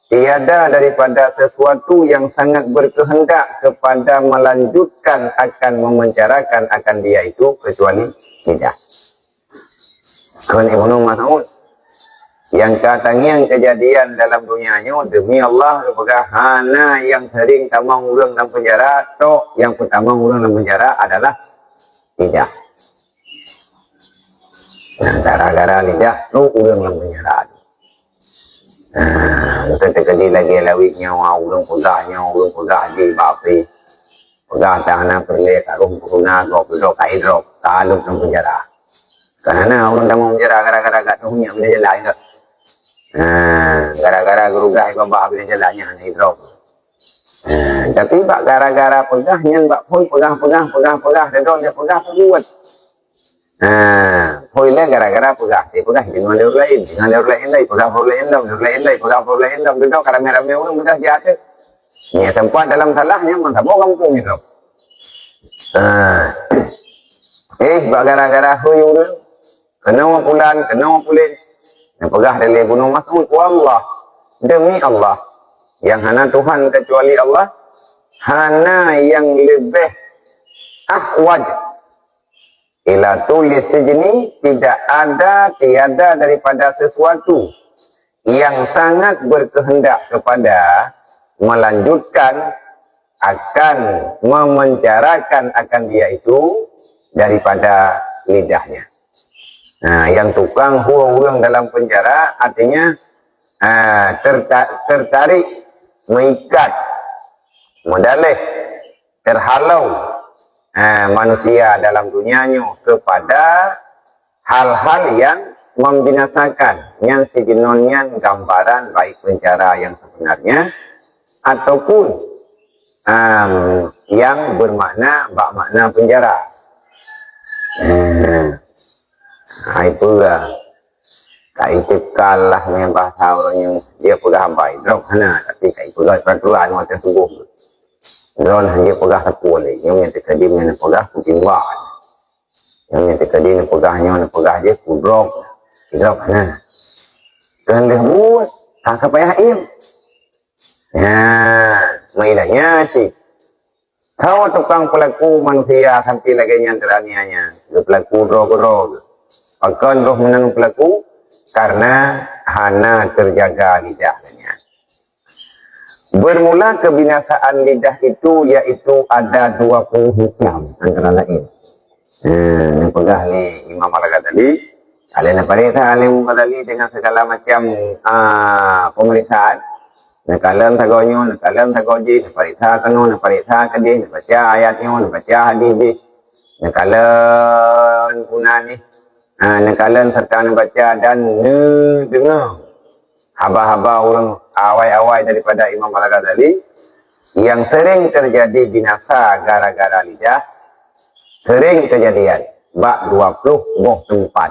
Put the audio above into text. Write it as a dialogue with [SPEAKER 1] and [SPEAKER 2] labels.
[SPEAKER 1] tiada daripada sesuatu yang sangat berkehendak kepada melanjutkan akan memencarakan akan dia itu kecuali lidah. Kerana Ibnu Mas'ud yang katanya kejadian dalam dunianya demi Allah kepada hana yang sering tamang urang dalam penjara, tok yang pertama urang dalam penjara adalah lidah. Nah, gara-gara lidah tu urang dalam penjara. Kita terkedi lagi lawiknya urang pegahnya urang pegah di bapi pegah tanah perle karung puruna go pedok kaidrok taluk dalam penjara. Karena orang dalam penjara gara-gara gak tahu nya benda lain ke. Gara-gara gerugah babak benda jalannya hidrok. Tapi bak gara-gara pegahnya bak pun pegah dedol dia pegah buat. Poinnya gara-gara pegah dengan orang lain lagi pegah orang lain dah dedol karena orang mudah jatuh. Ni tempat dalam salahnya mantap kampung itu. Bak gara-gara huyung kena pulan yang pegah dari Ibnu Mas'ud, wallah demi Allah yang hana Tuhan kecuali Allah, hana yang lebih ahwaj ila tulis sejeni, tiada daripada sesuatu yang sangat berkehendak kepada melanjutkan akan memencarakan akan dia itu daripada lidahnya. Yang tukang urang dalam penjara artinya tertarik, mengikat, modalih, terhalau manusia dalam dunianya kepada hal-hal yang membinasakan, yang sejenonnya gambaran baik penjara yang sebenarnya ataupun yang bermakna makna penjara. Itu lah itu kalah dengan bahasa orang yang dia pegang baik drop sana, tapi itu lah peraturan macam sungguh drone dia pegang satu lagi yang terkadi dengan pegang kucing wah yang terkadi dengan pegahnya pegang dia drop sana kan dia buat tak payah im mainannya sih tahu tukang pelaku manusia sampai lagi yang teraniaya pelaku drog akan roh menang pelaku karena hana terjaga lidahnya. Bermula kebinasaan lidah itu yaitu ada 20 hukum antara lain. Yang pegah ni Imam Al-Ghazali, kalian periksa Alim Ghazali dengan segala macam pemeriksaan. Nakalan tagonyo, nakalan tagoji, periksa kanu, periksa kadi, baca ayatnya, baca hadis, nakalan punani. Nakalan serta baca dan dengar haba-haba orang awai-awai daripada Imam Al-Ghazali yang sering terjadi binasa gara-gara lidah, sering kejadian bak 20 tempat.